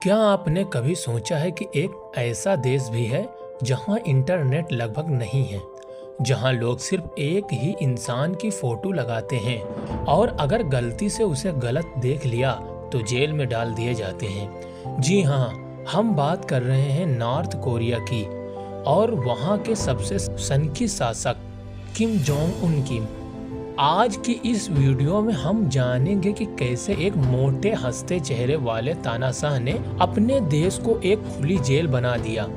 क्या आपने कभी सोचा है कि एक ऐसा देश भी है जहां इंटरनेट लगभग नहीं है, जहां लोग सिर्फ एक ही इंसान की फोटो लगाते हैं और अगर गलती से उसे गलत देख लिया तो जेल में डाल दिए जाते हैं। जी हाँ, हम बात कर रहे हैं नॉर्थ कोरिया की और वहां के सबसे सनकी शासक किम जोंग उन की। आज की इस वीडियो में हम जानेंगे कि कैसे एक मोटे हंसते चेहरे वाले तानाशाह ने अपने देश को एक खुली जेल बना दिया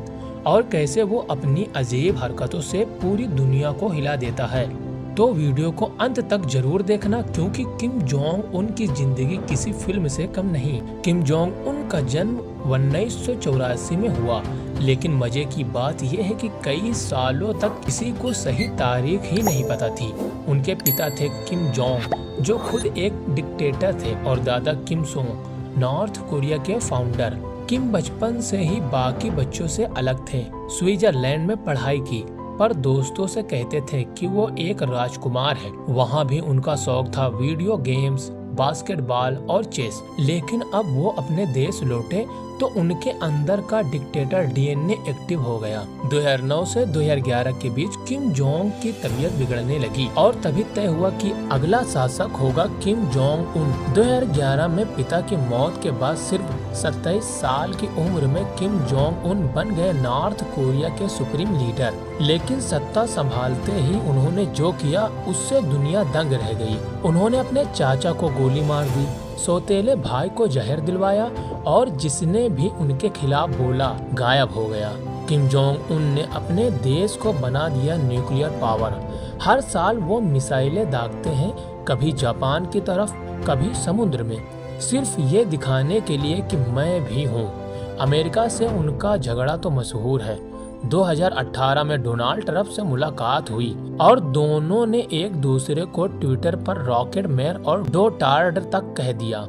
और कैसे वो अपनी अजीब हरकतों से पूरी दुनिया को हिला देता है। तो वीडियो को अंत तक जरूर देखना, क्योंकि किम जोंग उन की जिंदगी किसी फिल्म से कम नहीं। किम जोंग उन का जन्म 1984 में हुआ, लेकिन मजे की बात यह है कि कई सालों तक किसी को सही तारीख ही नहीं पता थी। उनके पिता थे किम जोंग, जो खुद एक डिक्टेटर थे, और दादा किम सोंग, नॉर्थ कोरिया के फाउंडर। किम बचपन से ही बाकी बच्चों से अलग थे। स्विट्जरलैंड में पढ़ाई की, पर दोस्तों से कहते थे कि वो एक राजकुमार है। वहाँ भी उनका शौक था वीडियो गेम्स, बास्केटबॉल और चेस। लेकिन अब वो अपने देश लौटे तो उनके अंदर का डिक्टेटर डीएनए एक्टिव हो गया। 2009 से 2011 के बीच किम जोंग की तबीयत बिगड़ने लगी और तभी तय हुआ कि अगला शासक होगा किम जोंग उन। 2011 में पिता की मौत के बाद सिर्फ 27 साल की उम्र में किम जोंग उन बन गए नॉर्थ कोरिया के सुप्रीम लीडर। लेकिन सत्ता संभालते ही उन्होंने जो किया उससे दुनिया दंग रह गई। उन्होंने अपने चाचा को गोली मार दी, सौतेले भाई को जहर दिलवाया और जिसने भी उनके खिलाफ बोला गायब हो गया। किम जोंग उन ने अपने देश को बना दिया न्यूक्लियर पावर। हर साल वो मिसाइलें दागते हैं, कभी जापान की तरफ, कभी समुद्र में, सिर्फ ये दिखाने के लिए कि मैं भी हूँ। अमेरिका से उनका झगड़ा तो मशहूर है। 2018 में डोनाल्ड ट्रंप से मुलाकात हुई और दोनों ने एक दूसरे को ट्विटर पर रॉकेट मैन और डोटार्ड तक कह दिया।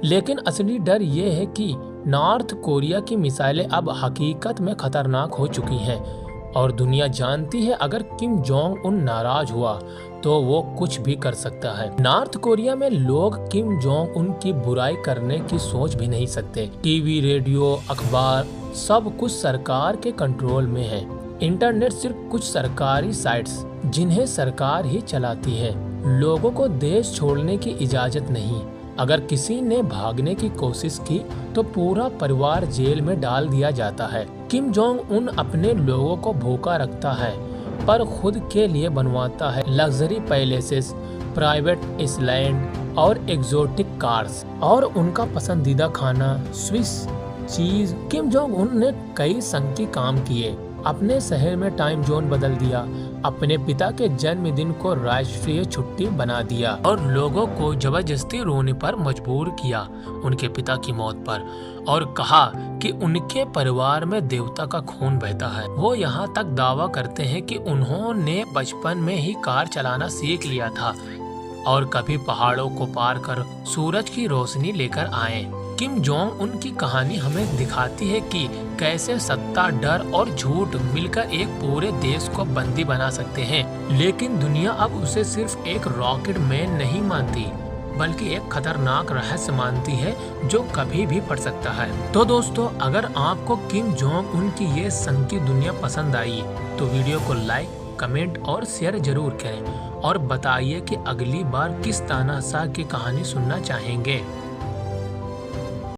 लेकिन असली डर ये है कि नॉर्थ कोरिया की मिसाइलें अब हकीकत में खतरनाक हो चुकी हैं और दुनिया जानती है अगर किम जोंग उन नाराज हुआ तो वो कुछ भी कर सकता है। नॉर्थ कोरिया में लोग किम जोंग उन की बुराई करने की सोच भी नहीं सकते। टीवी, रेडियो, अखबार, सब कुछ सरकार के कंट्रोल में है। इंटरनेट सिर्फ कुछ सरकारी साइट्स जिन्हें सरकार ही चलाती है। लोगों को देश छोड़ने की इजाजत नहीं। अगर किसी ने भागने की कोशिश की तो पूरा परिवार जेल में डाल दिया जाता है। किम जोंग उन अपने लोगों को भूखा रखता है, पर खुद के लिए बनवाता है लग्जरी पैलेसेस, प्राइवेट आइलैंड और एग्जोटिक कार्स, और उनका पसंदीदा खाना Swiss cheese. Kim Jong Un ने कई संकी काम किए। अपने शहर में टाइम जोन बदल दिया, अपने पिता के जन्मदिन को राष्ट्रीय छुट्टी बना दिया और लोगों को जबरदस्ती रोने पर मजबूर किया उनके पिता की मौत पर, और कहा कि उनके परिवार में देवता का खून बहता है। वो यहाँ तक दावा करते हैं कि उन्होंने बचपन में ही कार चलाना सीख लिया था और कभी पहाड़ों को पार कर सूरज की रोशनी लेकर आए। किम जोंग उन की कहानी हमें दिखाती है कि कैसे सत्ता, डर और झूठ मिलकर एक पूरे देश को बंदी बना सकते हैं। लेकिन दुनिया अब उसे सिर्फ एक रॉकेट मैन नहीं मानती, बल्कि एक खतरनाक रहस्य मानती है जो कभी भी फट सकता है। तो दोस्तों, अगर आपको किम जोंग उन की ये सनकी दुनिया पसंद आई तो वीडियो को लाइक, कमेंट और शेयर जरूर करें और बताइए कि अगली बार किस तानाशाह की कहानी सुनना चाहेंगे।